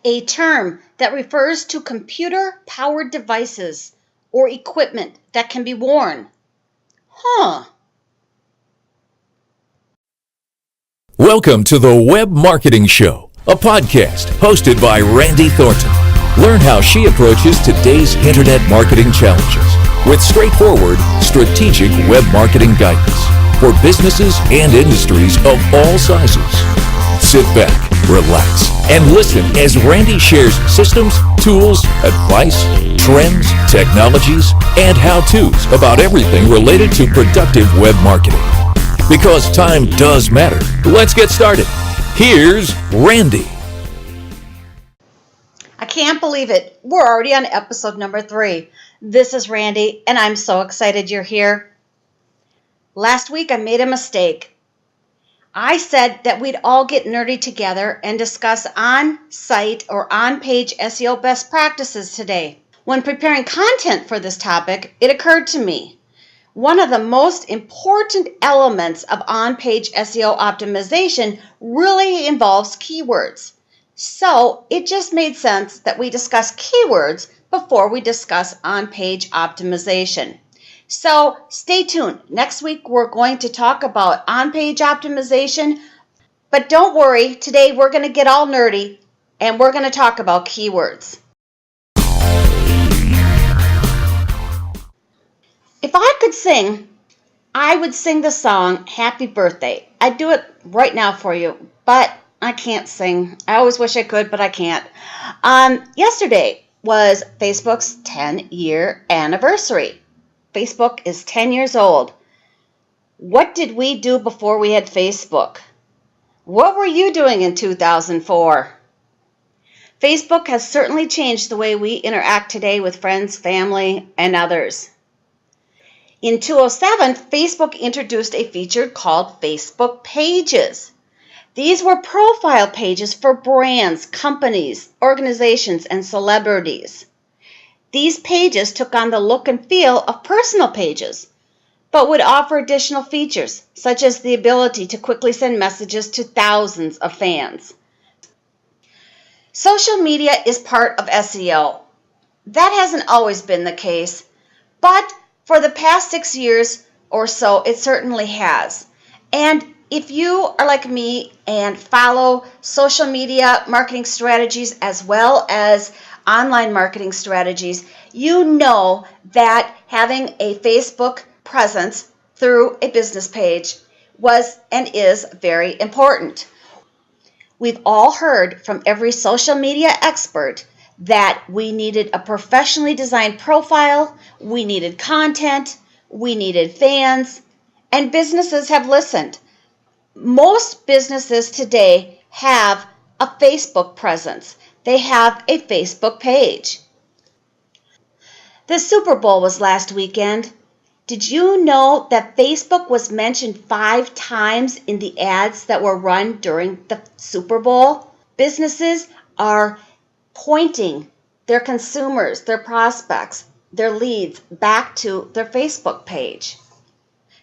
a term that refers to computer-powered devices or equipment that can be worn. Welcome to the Web Marketing Show, a podcast hosted by Randy Thornton. Learn how she approaches today's internet marketing challenges with straightforward, strategic web marketing guidance for businesses and industries of all sizes. Sit back, relax, and listen as Randy shares systems, tools, advice, trends, technologies, and how-tos about everything related to productive web marketing. Because time does matter. Let's get started. Here's Randy. I can't believe it. We're already on episode number 3. This is Randy, and I'm so excited you're here. Last week, I made a mistake. I said that we'd all get nerdy together and discuss on-site or on-page SEO best practices today. When preparing content for this topic, it occurred to me. One of the most important elements of on-page SEO optimization really involves keywords. So it just made sense that we discuss keywords before we discuss on-page optimization. So stay tuned. Next week we're going to talk about on-page optimization, but don't worry, today we're going to get all nerdy and we're going to talk about keywords. If I could sing, I would sing the song Happy Birthday. I'd do it right now for you, but I can't sing. I always wish I could, but I can't. Yesterday was Facebook's 10-year anniversary. Facebook is 10 years old. What did we do before we had Facebook? What were you doing in 2004? Facebook has certainly changed the way we interact today with friends, family, and others. In 2007, Facebook introduced a feature called Facebook Pages. These were profile pages for brands, companies, organizations, and celebrities. These pages took on the look and feel of personal pages, but would offer additional features, such as the ability to quickly send messages to thousands of fans. Social media is part of SEO. That hasn't always been the case, but for the past 6 years or so, it certainly has. And if you are like me and follow social media marketing strategies as well as online marketing strategies, you know that having a Facebook presence through a business page was and is very important. We've all heard from every social media expert that we needed a professionally designed profile, we needed content, we needed fans, and businesses have listened. Most businesses today have a Facebook presence. They have a Facebook page. The Super Bowl was last weekend. Did you know that Facebook was mentioned 5 times in the ads that were run during the Super Bowl? Businesses are pointing their consumers, their prospects, their leads back to their Facebook page.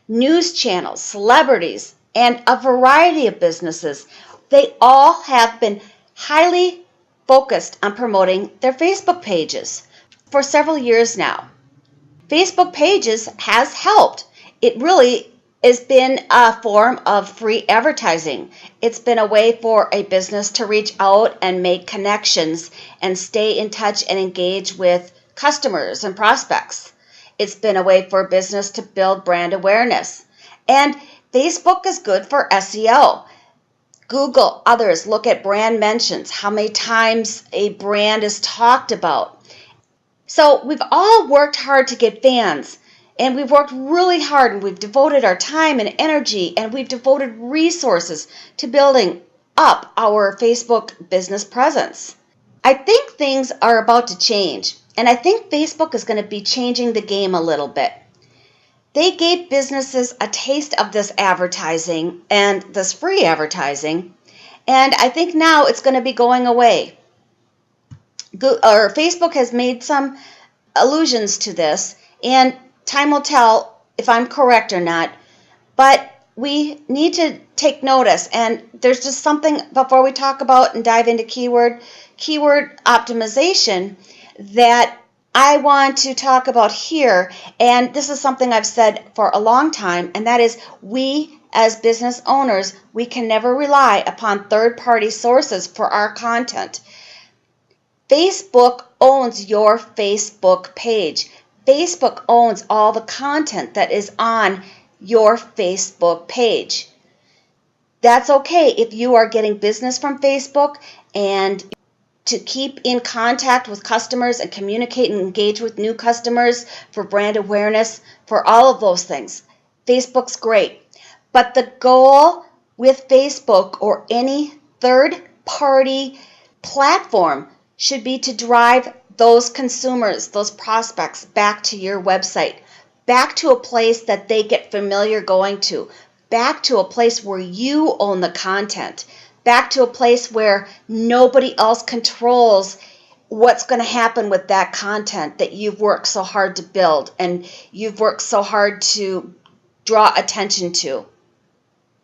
News channels, celebrities, and a variety of businesses, they all have been highly focused on promoting their Facebook pages for several years now. Facebook pages has helped. It really has been a form of free advertising. It's been a way for a business to reach out and make connections and stay in touch and engage with customers and prospects. It's been a way for a business to build brand awareness. And Facebook is good for SEO. Google, others look at brand mentions, how many times a brand is talked about. So we've all worked hard to get fans. And we've worked really hard and we've devoted our time and energy and we've devoted resources to building up our Facebook business presence. I think things are about to change, and I think Facebook is going to be changing the game a little bit. They gave businesses a taste of this advertising and this free advertising, and I think now it's going to be going away. Facebook has made some allusions to this, and time will tell if I'm correct or not, but we need to take notice. And there's just something before we talk about and dive into keyword optimization that I want to talk about here. And this is something I've said for a long time, and that is we as business owners, we can never rely upon third-party sources for our content. Facebook owns your Facebook page. Facebook owns all the content that is on your Facebook page. That's okay if you are getting business from Facebook and to keep in contact with customers and communicate and engage with new customers for brand awareness, for all of those things. Facebook's great. But the goal with Facebook or any third-party platform should be to drive those consumers, those prospects, back to your website, back to a place that they get familiar going to, back to a place where you own the content, back to a place where nobody else controls what's going to happen with that content that you've worked so hard to build and you've worked so hard to draw attention to.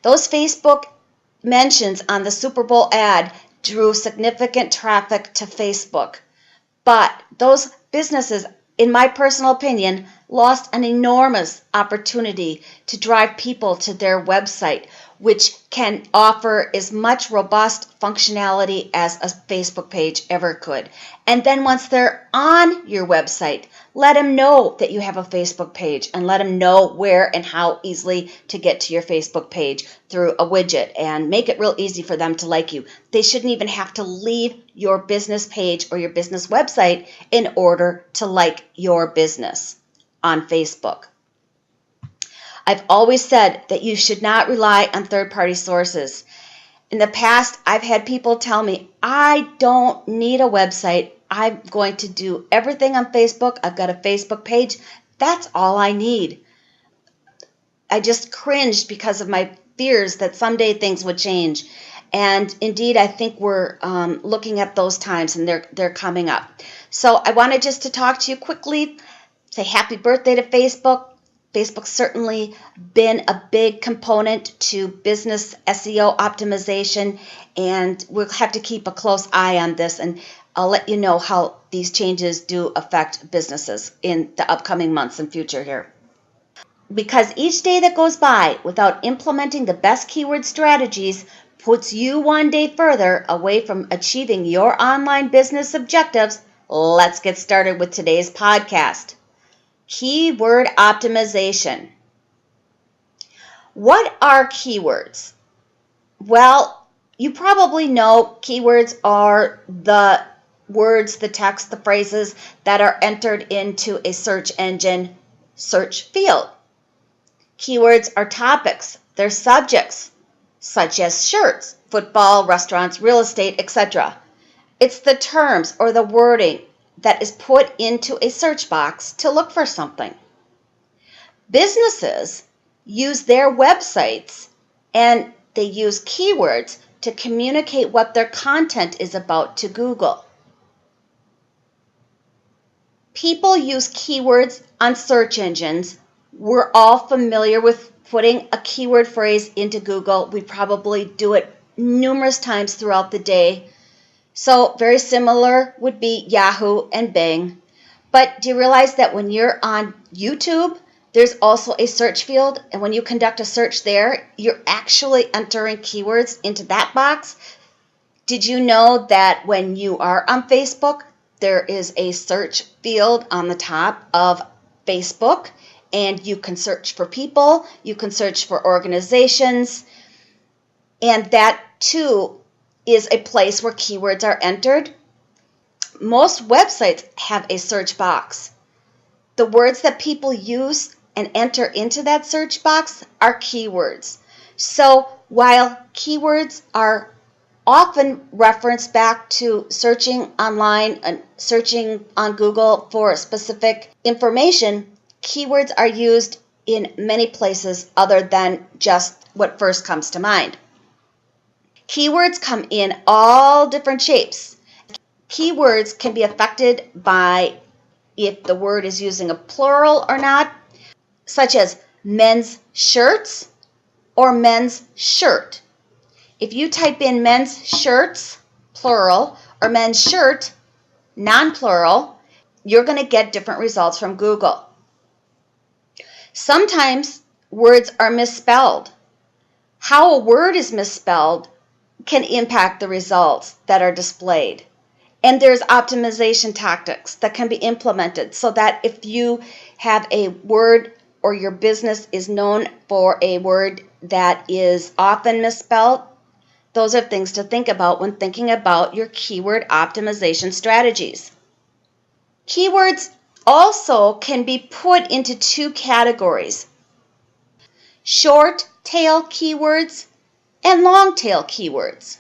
Those Facebook mentions on the Super Bowl ad drew significant traffic to Facebook. But those businesses, in my personal opinion, lost an enormous opportunity to drive people to their website, which can offer as much robust functionality as a Facebook page ever could. And then once they're on your website, let them know that you have a Facebook page and let them know where and how easily to get to your Facebook page through a widget and make it real easy for them to like you. They shouldn't even have to leave your business page or your business website in order to like your business on Facebook. I've always said that you should not rely on third-party sources. In the past, I've had people tell me, I don't need a website. I'm going to do everything on Facebook. I've got a Facebook page. That's all I need. I just cringed because of my fears that someday things would change. And indeed, I think we're looking at those times, and they're coming up. So I wanted just to talk to you quickly, say happy birthday to Facebook. Facebook's certainly been a big component to business SEO optimization, and we'll have to keep a close eye on this, and I'll let you know how these changes do affect businesses in the upcoming months and future here. Because each day that goes by without implementing the best keyword strategies puts you one day further away from achieving your online business objectives, let's get started with today's podcast. Keyword optimization. What are keywords? Well, you probably know keywords are the words, the text, the phrases that are entered into a search engine search field. Keywords are topics, they're subjects, such as shirts, football, restaurants, real estate, etc. It's the terms or the wording that is put into a search box to look for something. Businesses use their websites and they use keywords to communicate what their content is about to Google. People use keywords on search engines. We're all familiar with putting a keyword phrase into Google. We probably do it numerous times throughout the day. So very similar would be Yahoo and Bing. But do you realize that when you're on YouTube, there's also a search field, and when you conduct a search there, you're actually entering keywords into that box? Did you know that when you are on Facebook, there is a search field on the top of Facebook, and you can search for people, you can search for organizations, and that too is a place where keywords are entered. Most websites have a search box. The words that people use and enter into that search box are keywords. So while keywords are often referenced back to searching online and searching on Google for specific information, keywords are used in many places other than just what first comes to mind. Keywords come in all different shapes. Keywords can be affected by if the word is using a plural or not, such as men's shirts or men's shirt. If you type in men's shirts, plural, or men's shirt, non-plural, you're going to get different results from Google. Sometimes words are misspelled. How a word is misspelled can impact the results that are displayed. And there's optimization tactics that can be implemented so that if you have a word or your business is known for a word that is often misspelled, those are things to think about when thinking about your keyword optimization strategies. Keywords also can be put into two categories: short tail keywords and long tail keywords.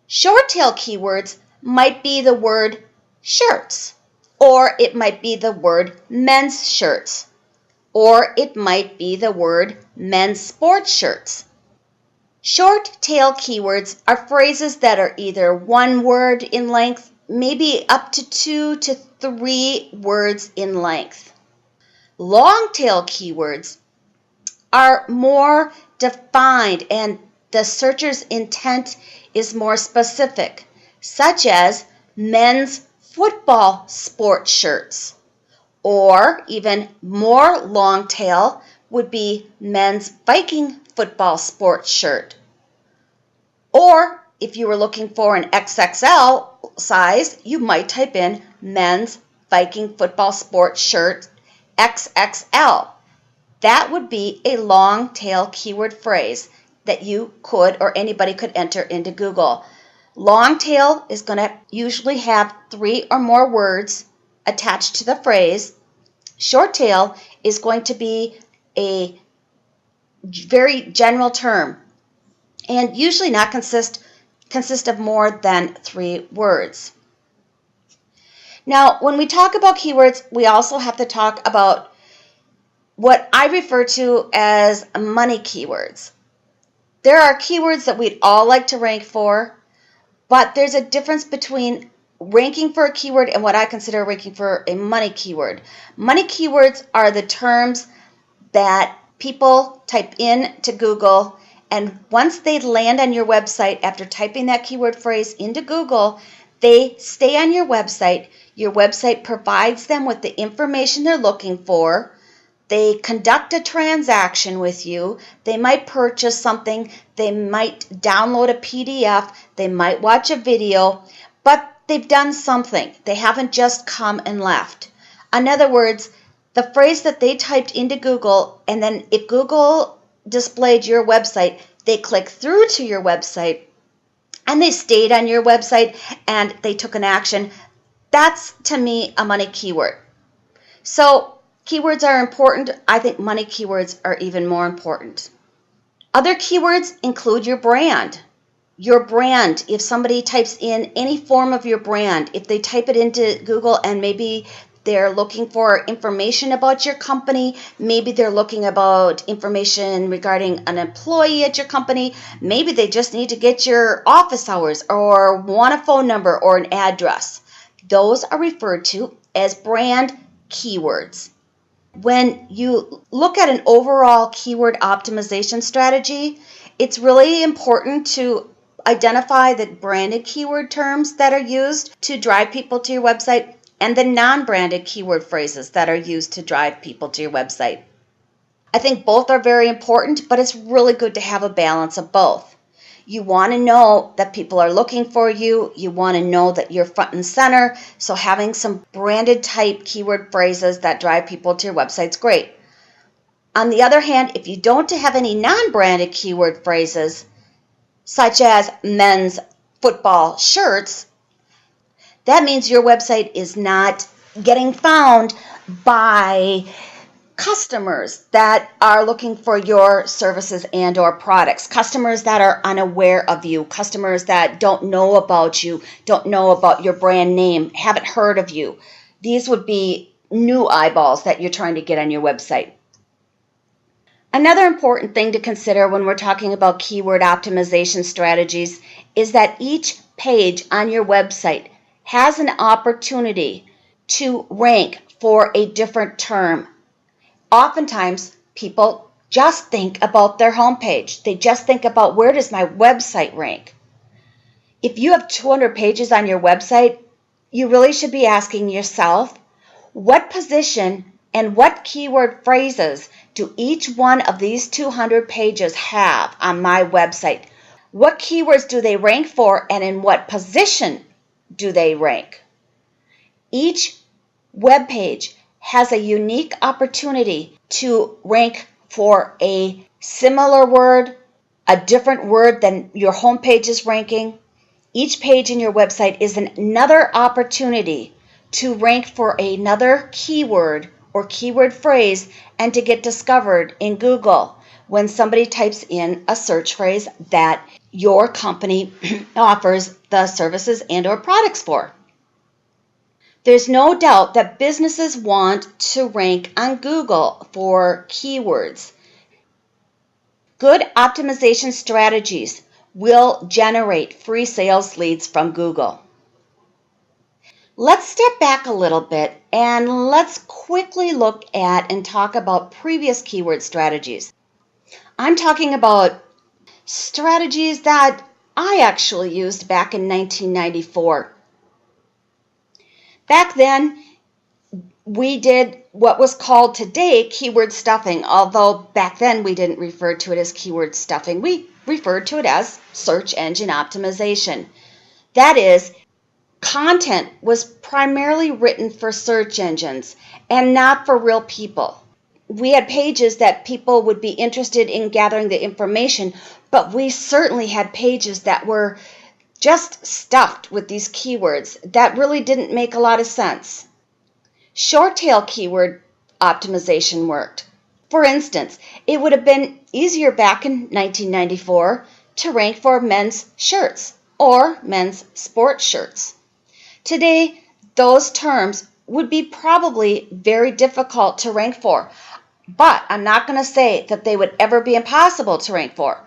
Short tail keywords might be the word shirts, or it might be the word men's shirts, or it might be the word men's sports shirts. Short tail keywords are phrases that are either one word in length, maybe up to 2 to 3 words in length. Long tail keywords are more defined and the searcher's intent is more specific, such as men's football sports shirts, or even more long tail would be men's Viking football sports shirt. Or if you were looking for an XXL size, you might type in men's Viking football sports shirt XXL. That would be a long tail keyword phrase that you could or anybody could enter into Google. Long tail is going to usually have 3 or more words attached to the phrase. Short tail is going to be a very general term and usually not consist of more than 3 words. Now, when we talk about keywords, we also have to talk about what I refer to as money keywords. There are keywords that we'd all like to rank for, but there's a difference between ranking for a keyword and what I consider ranking for a money keyword. Money keywords are the terms that people type in to Google, and once they land on your website after typing that keyword phrase into Google, they stay on your website. Your website provides them with the information they're looking for. They conduct a transaction with you. They might purchase something. They might download a PDF. They might watch a video, but they've done something. They haven't just come and left. In other words, the phrase that they typed into Google, and then if Google displayed your website, they click through to your website and they stayed on your website and they took an action. That's, to me, a money keyword. So keywords are important. I think money keywords are even more important. Other keywords include your brand. Your brand, if somebody types in any form of your brand, if they type it into Google and maybe they're looking for information about your company, maybe they're looking about information regarding an employee at your company, maybe they just need to get your office hours or want a phone number or an address. Those are referred to as brand keywords. When you look at an overall keyword optimization strategy, it's really important to identify the branded keyword terms that are used to drive people to your website and the non-branded keyword phrases that are used to drive people to your website. I think both are very important, but it's really good to have a balance of both. You want to know that people are looking for you. You want to know that you're front and center. So having some branded type keyword phrases that drive people to your website is great. On the other hand, if you don't have any non-branded keyword phrases, such as men's football shirts, that means your website is not getting found by customers that are looking for your services and or products, customers that are unaware of you, customers that don't know about you, don't know about your brand name, haven't heard of you. These would be new eyeballs that you're trying to get on your website. Another important thing to consider when we're talking about keyword optimization strategies is that each page on your website has an opportunity to rank for a different term. Oftentimes, people just think about their homepage. They just think about, where does my website rank? If you have 200 pages on your website, you really should be asking yourself, what position and what keyword phrases do each one of these 200 pages have on my website? What keywords do they rank for, and in what position do they rank? Each web page has a unique opportunity to rank for a similar word, a different word than your homepage is ranking. Each page in your website is another opportunity to rank for another keyword or keyword phrase and to get discovered in Google when somebody types in a search phrase that your company offers the services and or products for. There's no doubt that businesses want to rank on Google for keywords. Good optimization strategies will generate free sales leads from Google. Let's step back a little bit and let's quickly look at and talk about previous keyword strategies. I'm talking about strategies that I actually used back in 1994. Back then, we did what was called today keyword stuffing, although back then we didn't refer to it as keyword stuffing. We referred to it as search engine optimization. That is, content was primarily written for search engines and not for real people. We had pages that people would be interested in gathering the information, but we certainly had pages that were just stuffed with these keywords that really didn't make a lot of sense. Short tail keyword optimization worked. For instance, it would have been easier back in 1994 to rank for men's shirts or men's sports shirts. Today, those terms would be probably very difficult to rank for, but I'm not going to say that they would ever be impossible to rank for.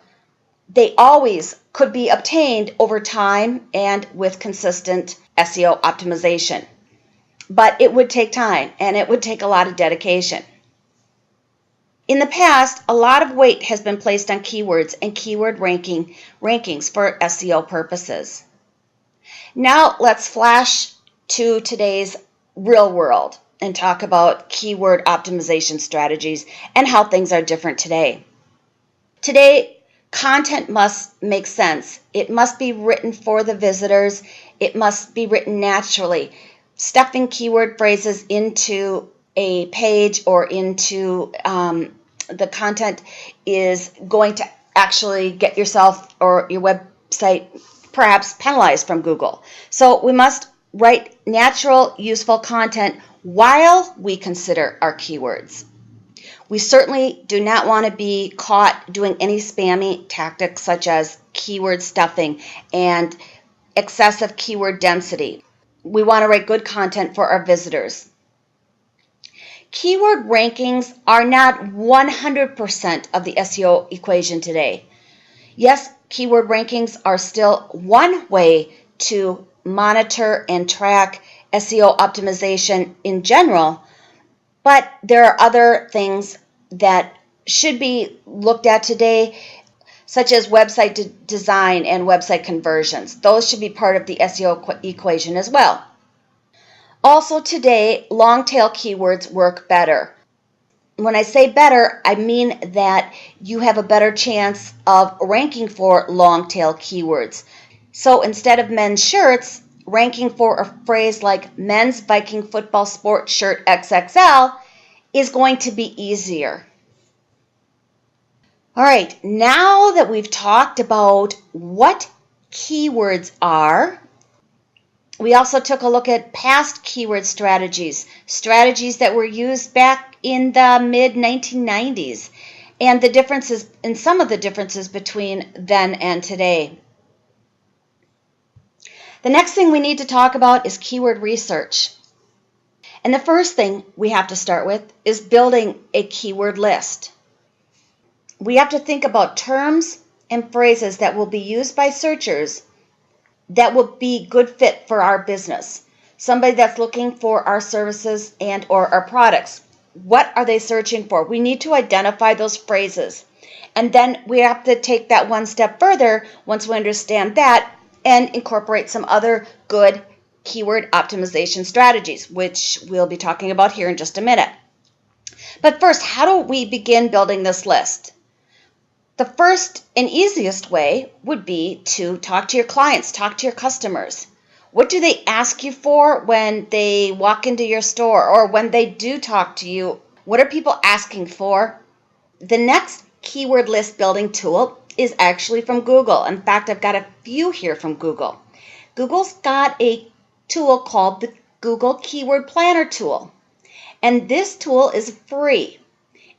They always could be obtained over time and with consistent SEO optimization. But it would take time and it would take a lot of dedication. In the past, a lot of weight has been placed on keywords and keyword rankings for SEO purposes. Now let's flash to today's real world and talk about keyword optimization strategies and how things are different today. Today, content must make sense. It must be written for the visitors. It must be written naturally. Stuffing keyword phrases into a page or into the content is going to actually get yourself or your website perhaps penalized from Google. So we must write natural, useful content while we consider our keywords. We certainly do not want to be caught doing any spammy tactics such as keyword stuffing and excessive keyword density. We want to write good content for our visitors. Keyword rankings are not 100% of the SEO equation today. Yes, keyword rankings are still one way to monitor and track SEO optimization in general, but there are other things that should be looked at today, such as website design and website conversions. Those should be part of the SEO equation as well. Also today, long tail keywords work better. When I say better, I mean that you have a better chance of ranking for long tail keywords. So instead of men's shirts, ranking for a phrase like men's Viking football sports shirt XXL is going to be easier. All right, now that we've talked about what keywords are, we also took a look at past keyword strategies that were used back in the mid-1990s, and the differences, and some of the differences between then and today. The next thing we need to talk about is keyword research. And the first thing we have to start with is building a keyword list. We have to think about terms and phrases that will be used by searchers that will be good fit for our business. Somebody that's looking for our services and or our products. What are they searching for? We need to identify those phrases. And then we have to take that one step further once we understand that and incorporate some other good keyword optimization strategies, which we'll be talking about here in just a minute. But first, how do we begin building this list? The first and easiest way would be to talk to your clients, talk to your customers. What do they ask you for when they walk into your store or when they do talk to you? What are people asking for? The next keyword list building tool is actually from Google. In fact, I've got a few here from Google. Google's got a tool called the Google Keyword Planner tool. And this tool is free.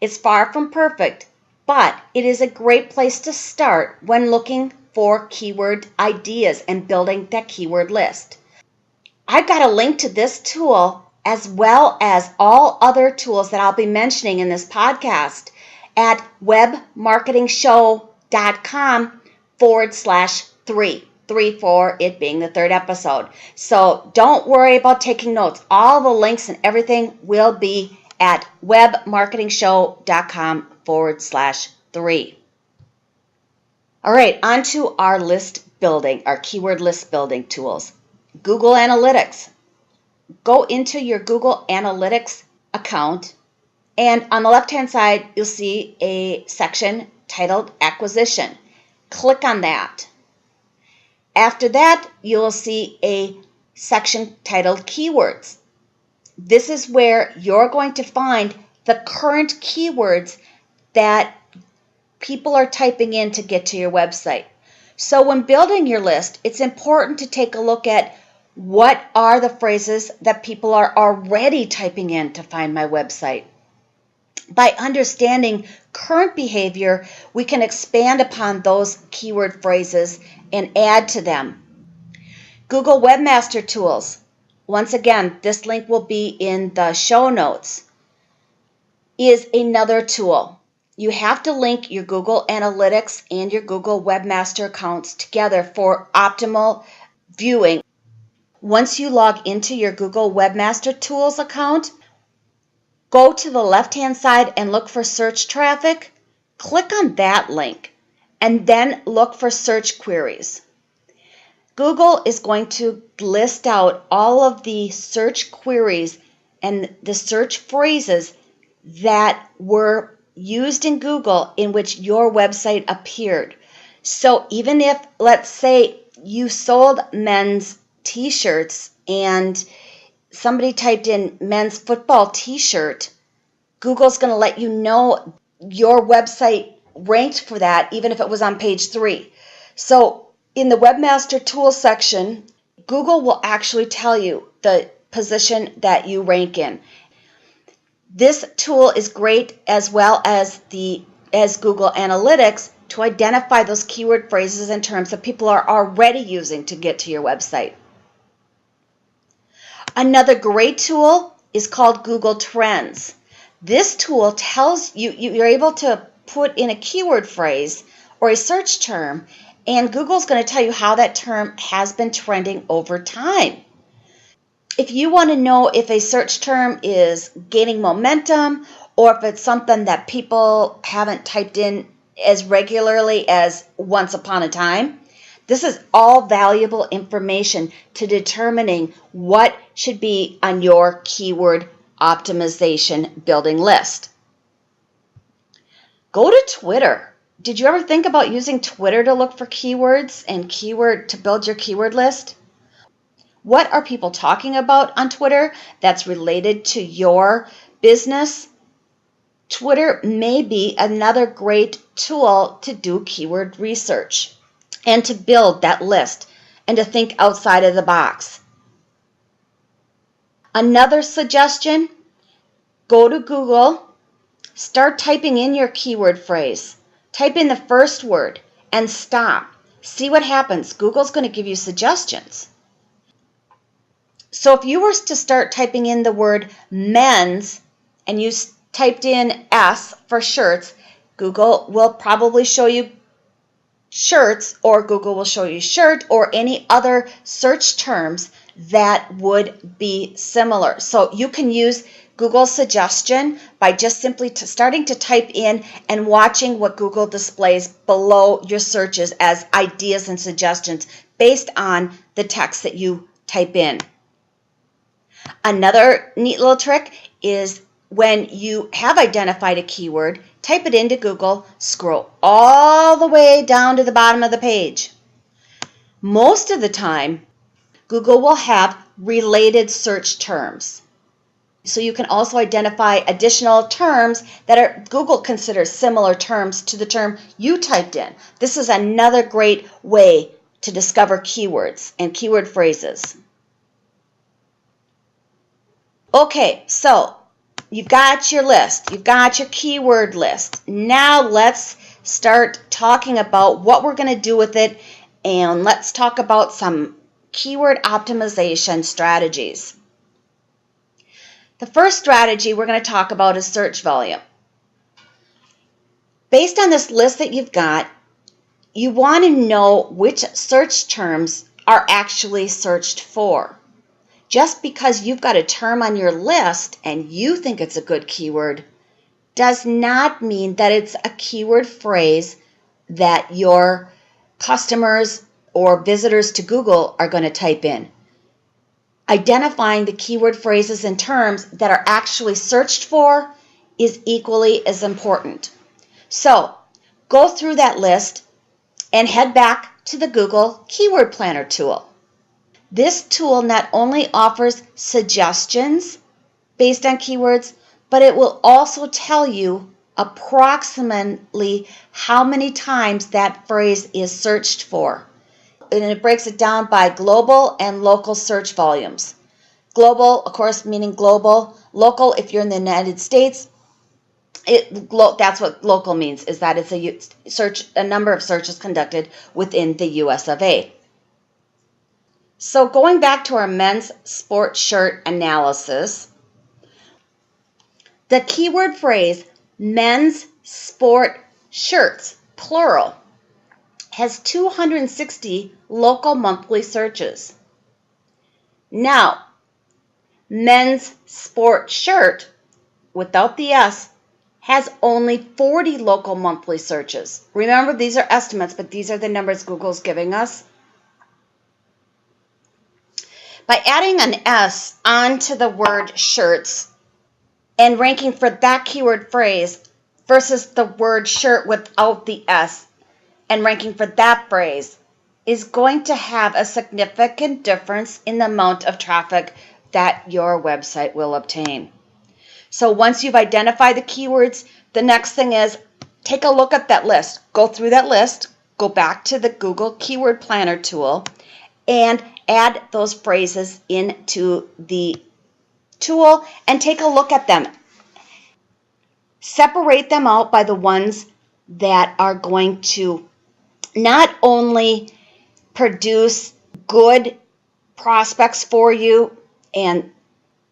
It's far from perfect, but it is a great place to start when looking for keyword ideas and building that keyword list. I've got a link to this tool as well as all other tools that I'll be mentioning in this podcast at webmarketingshow.com/3. 3 for it being the third episode. So don't worry about taking notes. All the links and everything will be at webmarketingshow.com/3. All right, on to our list building, our keyword list building tools. Google Analytics. Go into your Google Analytics account, and on the left-hand side, you'll see a section titled Acquisition. Click on that. After that, you'll see a section titled Keywords. This is where you're going to find the current keywords that people are typing in to get to your website. So when building your list, it's important to take a look at what are the phrases that people are already typing in to find my website. By understanding current behavior, we can expand upon those keyword phrases and add to them. Google Webmaster Tools. Once again, this link will be in the show notes, is another tool. You have to link your Google Analytics and your Google Webmaster accounts together for optimal viewing. Once you log into your Google Webmaster Tools account, go to the left-hand side and look for search traffic. Click on that link and then look for search queries. Google is going to list out all of the search queries and the search phrases that were used in Google in which your website appeared. So even if, let's say, you sold men's t-shirts and somebody typed in men's football t-shirt, Google's going to let you know your website ranked for that even if it was on page 3. So in the Webmaster Tools section, Google will actually tell you the position that you rank in. This tool is great as well as Google Analytics to identify those keyword phrases and terms that people are already using to get to your website. Another great tool is called Google Trends. This tool tells you, you're able to put in a keyword phrase or a search term, and Google's going to tell you how that term has been trending over time. If you want to know if a search term is gaining momentum or if it's something that people haven't typed in as regularly as once upon a time, this is all valuable information to determining what should be on your keyword optimization building list. Go to Twitter. Did you ever think about using Twitter to look for keywords and to build your keyword list? What are people talking about on Twitter that's related to your business? Twitter may be another great tool to do keyword research and to build that list and to think outside of the box. Another suggestion, go to Google, start typing in your keyword phrase. Type in the first word and stop. See what happens. Google's going to give you suggestions. So if you were to start typing in the word men's and you typed in S for shirts, Google will probably show you shirts, or Google will show you shirt or any other search terms that would be similar. So you can use Google suggestion by just simply starting to type in and watching what Google displays below your searches as ideas and suggestions based on the text that you type in. Another neat little trick is when you have identified a keyword, type it into Google, scroll all the way down to the bottom of the page. Most of the time, Google will have related search terms. So you can also identify additional terms that Google considers similar terms to the term you typed in. This is another great way to discover keywords and keyword phrases. Okay, so you've got your list, you've got your keyword list. Now let's start talking about what we're going to do with it, and let's talk about some keyword optimization strategies. The first strategy we're going to talk about is search volume. Based on this list that you've got, you want to know which search terms are actually searched for. Just because you've got a term on your list and you think it's a good keyword does not mean that it's a keyword phrase that your customers or visitors to Google are going to type in. Identifying the keyword phrases and terms that are actually searched for is equally as important. So, go through that list and head back to the Google Keyword Planner tool. This tool not only offers suggestions based on keywords, but it will also tell you approximately how many times that phrase is searched for. And it breaks it down by global and local search volumes. Global, of course, meaning global. Local, if you're in the United States, that's what local means, is that it's a number of searches conducted within the US of A. So going back to our men's sport shirt analysis, the keyword phrase men's sport shirts, plural, has 260 local monthly searches. Now, men's sport shirt, without the S, has only 40 local monthly searches. Remember, these are estimates, but these are the numbers Google's giving us. By adding an S onto the word shirts and ranking for that keyword phrase versus the word shirt without the S and ranking for that phrase is going to have a significant difference in the amount of traffic that your website will obtain. So once you've identified the keywords, the next thing is take a look at that list. Go through that list, go back to the Google Keyword Planner tool, and add those phrases into the tool and take a look at them. Separate them out by the ones that are going to not only produce good prospects for you and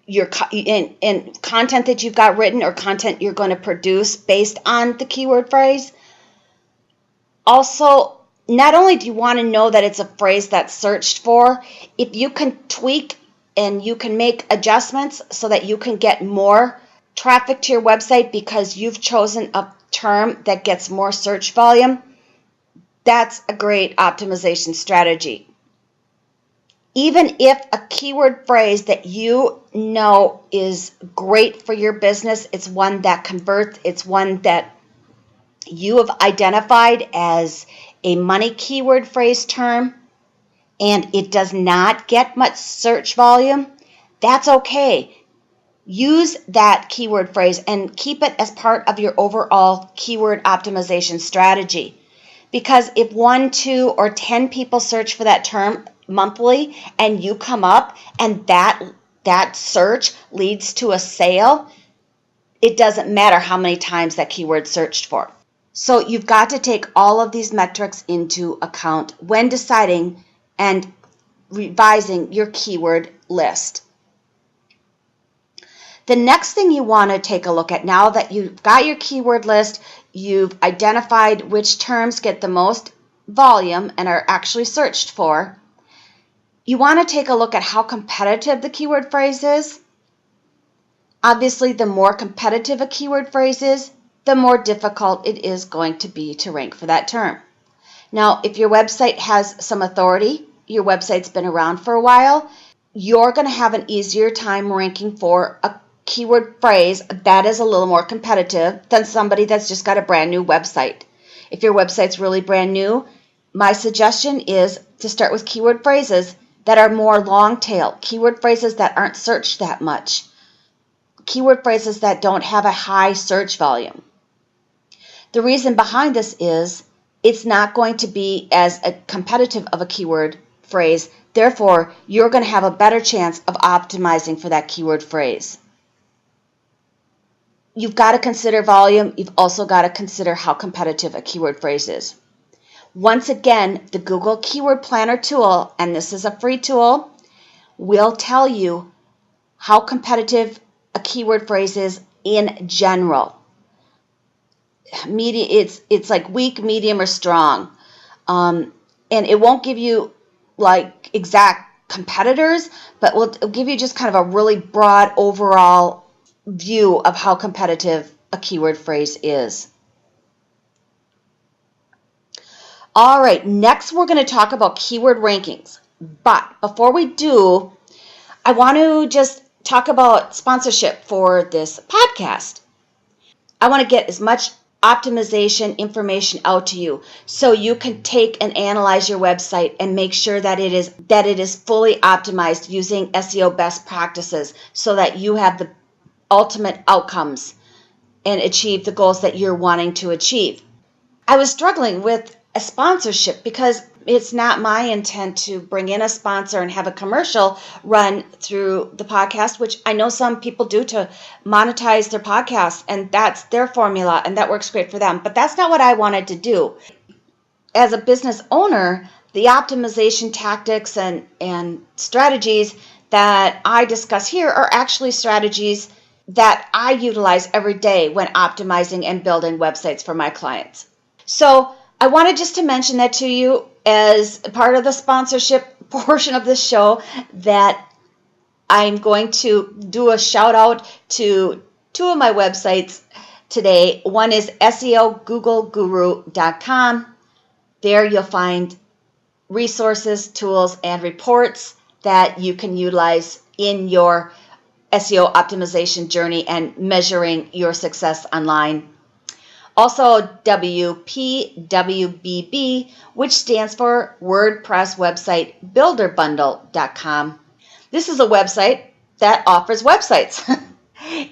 your and content that you've got written or content you're going to produce based on the keyword phrase. Also, not only do you want to know that it's a phrase that's searched for, if you can tweak and you can make adjustments so that you can get more traffic to your website because you've chosen a term that gets more search volume, that's a great optimization strategy. Even if a keyword phrase that you know is great for your business, it's one that converts, it's one that you have identified as a money keyword phrase term, and it does not get much search volume, that's okay. Use that keyword phrase and keep it as part of your overall keyword optimization strategy. Because if 1, 2, or 10 people search for that term monthly and you come up and that search leads to a sale, it doesn't matter how many times that keyword searched for. So you've got to take all of these metrics into account when deciding and revising your keyword list. The next thing you want to take a look at, now that you've got your keyword list, you've identified which terms get the most volume and are actually searched for, you want to take a look at how competitive the keyword phrase is Obviously, the more competitive a keyword phrase is, the more difficult it is going to be to rank for that term. Now, if your website has some authority, your website's been around for a while, you're going to have an easier time ranking for a keyword phrase that is a little more competitive than somebody that's just got a brand new website. If your website's really brand new, my suggestion is to start with keyword phrases that are more long tail, keyword phrases that aren't searched that much, keyword phrases that don't have a high search volume. The reason behind this is it's not going to be as competitive of a keyword phrase. Therefore, you're going to have a better chance of optimizing for that keyword phrase. You've got to consider volume. You've also got to consider how competitive a keyword phrase is. Once again, the Google Keyword Planner tool, and this is a free tool, will tell you how competitive a keyword phrase is in general. It's like weak, medium, or strong. And it won't give you like exact competitors, but it'll give you just kind of a really broad overall view of how competitive a keyword phrase is. All right, next we're going to talk about keyword rankings. But before we do, I want to just talk about sponsorship for this podcast. I want to get as much optimization information out to you so you can take and analyze your website and make sure that it is fully optimized using SEO best practices so that you have the ultimate outcomes and achieve the goals that you're wanting to achieve. I was struggling with a sponsorship because it's not my intent to bring in a sponsor and have a commercial run through the podcast, which I know some people do to monetize their podcasts, and that's their formula, and that works great for them. But that's not what I wanted to do. As a business owner, the optimization tactics and strategies that I discuss here are actually strategies that I utilize every day when optimizing and building websites for my clients. So I wanted just to mention that to you as part of the sponsorship portion of this show, that I'm going to do a shout out to two of my websites today. One is SEOGoogleGuru.com. There you'll find resources, tools, and reports that you can utilize in your SEO optimization journey and measuring your success online. Also, WPWBB, which stands for WordPress Website Builder Bundle.com. This is a website that offers websites.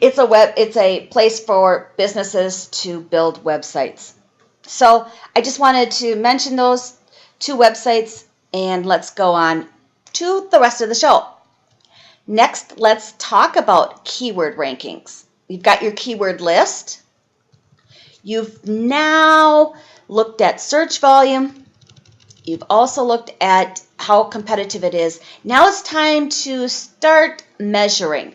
It's a place for businesses to build websites. So I just wanted to mention those two websites, and let's go on to the rest of the show. Next, let's talk about keyword rankings. You've got your keyword list. You've now looked at search volume. You've also looked at how competitive it is. Now it's time to start measuring.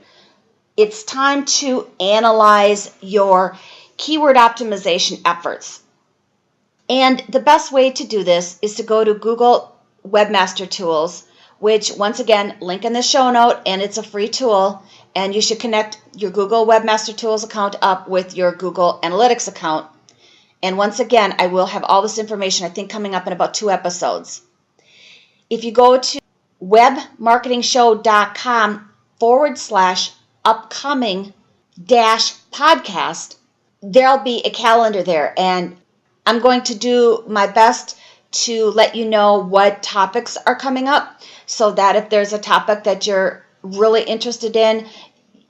It's time to analyze your keyword optimization efforts. And the best way to do this is to go to Google Webmaster Tools, which, once again, link in the show note, and it's a free tool. And you should connect your Google Webmaster Tools account up with your Google Analytics account. And once again, I will have all this information, I think, coming up in about 2 episodes. If you go to webmarketingshow.com/upcoming-podcast, there'll be a calendar there. And I'm going to do my best to let you know what topics are coming up, so that if there's a topic that you're really interested in,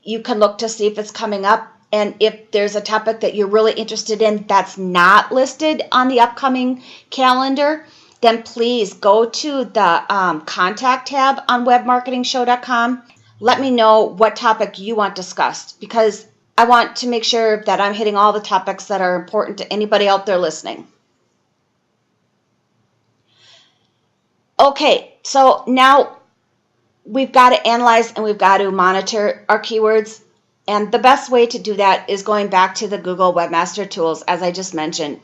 you can look to see if it's coming up. And if there's a topic that you're really interested in that's not listed on the upcoming calendar, then please go to the contact tab on webmarketingshow.com. Let me know what topic you want discussed, because I want to make sure that I'm hitting all the topics that are important to anybody out there listening. Okay, so now we've got to analyze and we've got to monitor our keywords. And the best way to do that is going back to the Google Webmaster Tools, as I just mentioned.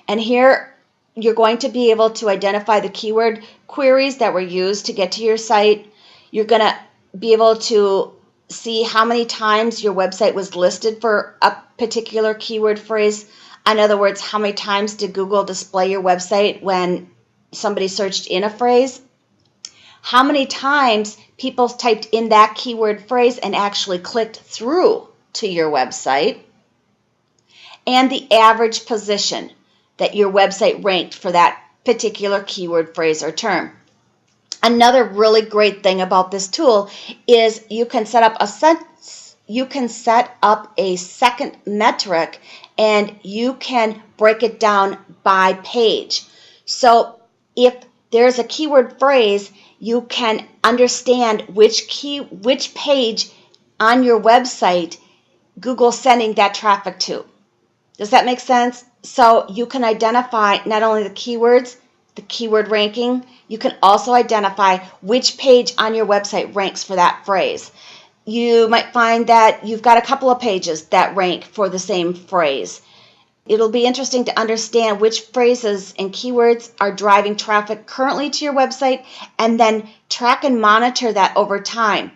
And here you're going to be able to identify the keyword queries that were used to get to your site. You're going to be able to see how many times your website was listed for a particular keyword phrase. In other words, how many times did Google display your website when somebody searched in a phrase? How many times people typed in that keyword phrase and actually clicked through to your website? And the average position that your website ranked for that particular keyword phrase or term. Another really great thing about this tool is you can set up a second metric, and you can break it down by page. So if there's a keyword phrase, you can understand which page on your website Google's sending that traffic to. Does that make sense? So you can identify not only the keywords, the keyword ranking, you can also identify which page on your website ranks for that phrase. You might find that you've got a couple of pages that rank for the same phrase. It'll be interesting to understand which phrases and keywords are driving traffic currently to your website, and then track and monitor that over time.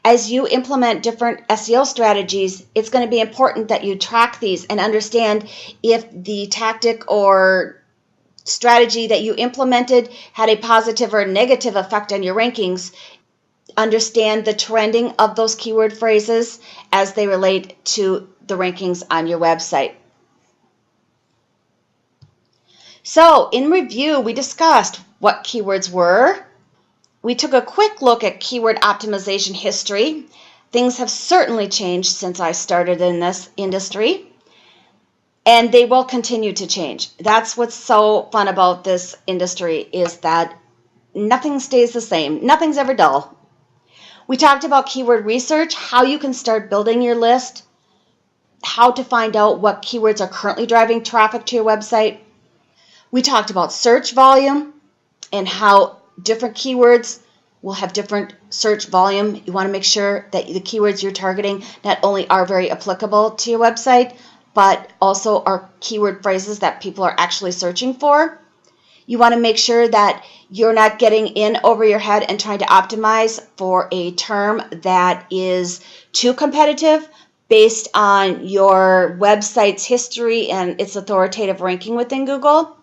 As you implement different SEO strategies, it's going to be important that you track these and understand if the tactic or strategy that you implemented had a positive or negative effect on your rankings. Understand the trending of those keyword phrases as they relate to the rankings on your website. So, in review, we discussed what keywords were. We took a quick look at keyword optimization history. Things have certainly changed since I started in this industry, and they will continue to change. That's what's so fun about this industry, is that nothing stays the same. Nothing's ever dull. We talked about keyword research, how you can start building your list, how to find out what keywords are currently driving traffic to your website. We talked about search volume and how different keywords will have different search volume. You want to make sure that the keywords you're targeting not only are very applicable to your website, but also are keyword phrases that people are actually searching for. You want to make sure that you're not getting in over your head and trying to optimize for a term that is too competitive based on your website's history and its authoritative ranking within Google.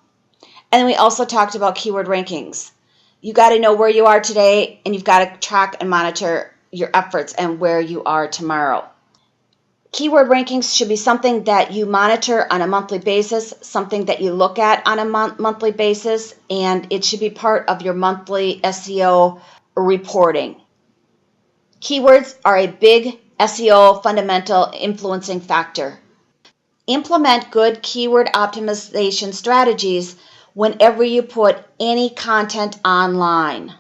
And we also talked about keyword rankings. You got to know where you are today, and you've got to track and monitor your efforts and where you are tomorrow. Keyword rankings should be something that you monitor on a monthly basis, something that you look at on a monthly basis, and it should be part of your monthly SEO reporting. Keywords are a big SEO fundamental influencing factor. Implement good keyword optimization strategies whenever you put any content online.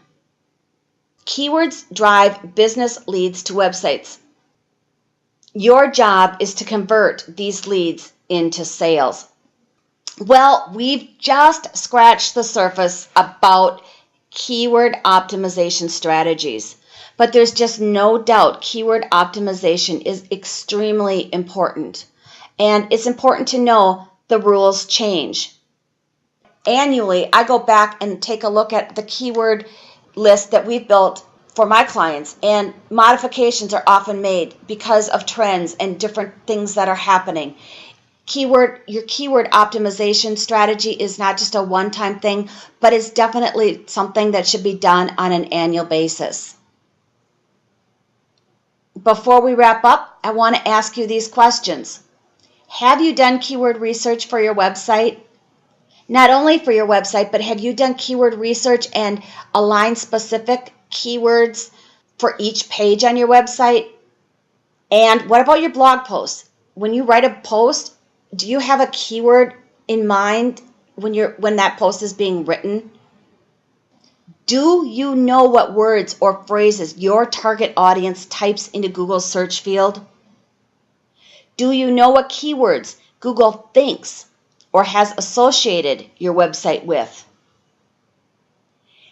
Keywords drive business leads to websites. Your job is to convert these leads into sales. Well, we've just scratched the surface about keyword optimization strategies, but there's just no doubt keyword optimization is extremely important. And it's important to know the rules change. Annually, I go back and take a look at the keyword list that we've built for my clients, and modifications are often made because of trends and different things that are happening. Your keyword optimization strategy is not just a one-time thing, but it's definitely something that should be done on an annual basis. Before we wrap up, I want to ask you these questions. Have you done keyword research for your website? Not only for your website, but have you done keyword research and aligned specific keywords for each page on your website? And what about your blog posts? When you write a post, do you have a keyword in mind when that post is being written? Do you know what words or phrases your target audience types into Google's search field? Do you know what keywords Google thinks or has associated your website with?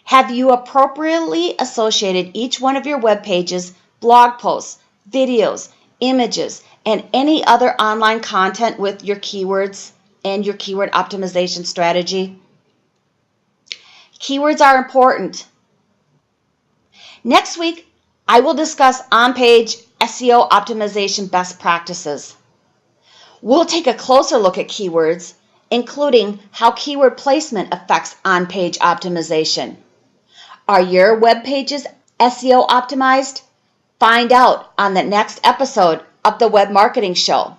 Have you appropriately associated each one of your web pages, blog posts, videos, images, and any other online content with your keywords and your keyword optimization strategy? Keywords are important. Next week, I will discuss on-page SEO optimization best practices. We'll take a closer look at keywords, including how keyword placement affects on-page optimization. Are your web pages SEO optimized? Find out on the next episode of the Web Marketing Show.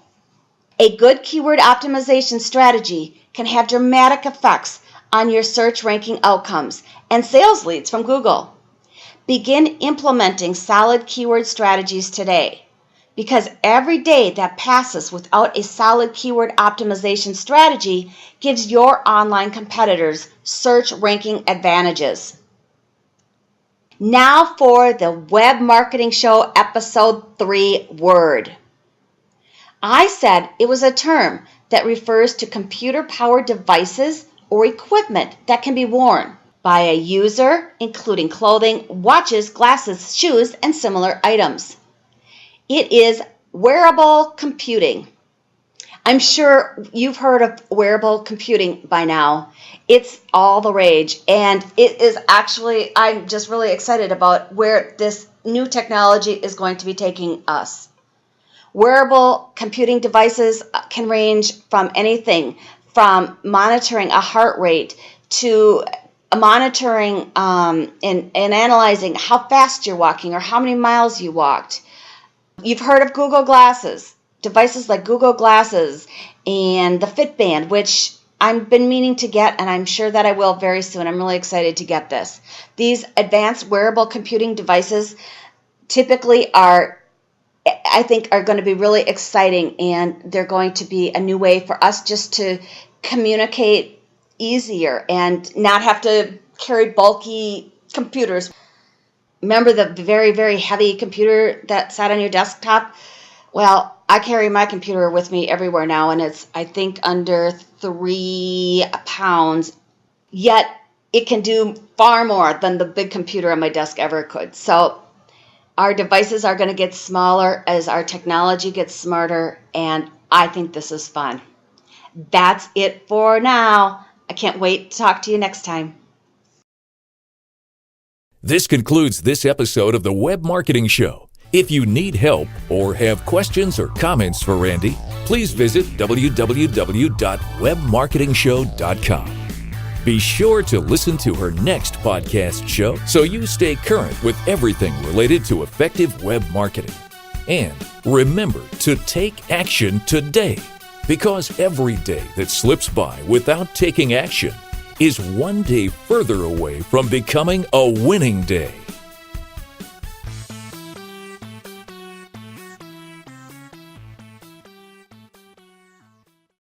A good keyword optimization strategy can have dramatic effects on your search ranking outcomes and sales leads from Google. Begin implementing solid keyword strategies today, because every day that passes without a solid keyword optimization strategy gives your online competitors search ranking advantages. Now for the Web Marketing Show Episode 3 word. I said it was a term that refers to computer-powered devices or equipment that can be worn by a user, including clothing, watches, glasses, shoes, and similar items. It is wearable computing. I'm sure you've heard of wearable computing by now. It's all the rage, and it is actually, I'm just really excited about where this new technology is going to be taking us. Wearable computing devices can range from anything from monitoring a heart rate to monitoring and analyzing how fast you're walking or how many miles you walked. You've heard of Google Glasses, devices like Google Glasses and the Fitband, which I've been meaning to get, and I'm sure that I will very soon. I'm really excited to get this. These advanced wearable computing devices typically are going to be really exciting, and they're going to be a new way for us just to communicate easier and not have to carry bulky computers. Remember the very, very heavy computer that sat on your desktop? Well, I carry my computer with me everywhere now, and it's, I think, under 3 pounds, yet it can do far more than the big computer on my desk ever could. So our devices are going to get smaller as our technology gets smarter, and I think this is fun. That's it for now. I can't wait to talk to you next time. This concludes this episode of the Web Marketing Show. If you need help or have questions or comments for Randy, please visit www.webmarketingshow.com. Be sure to listen to her next podcast show so you stay current with everything related to effective web marketing. And remember to take action today, because every day that slips by without taking action is one day further away from becoming a winning day.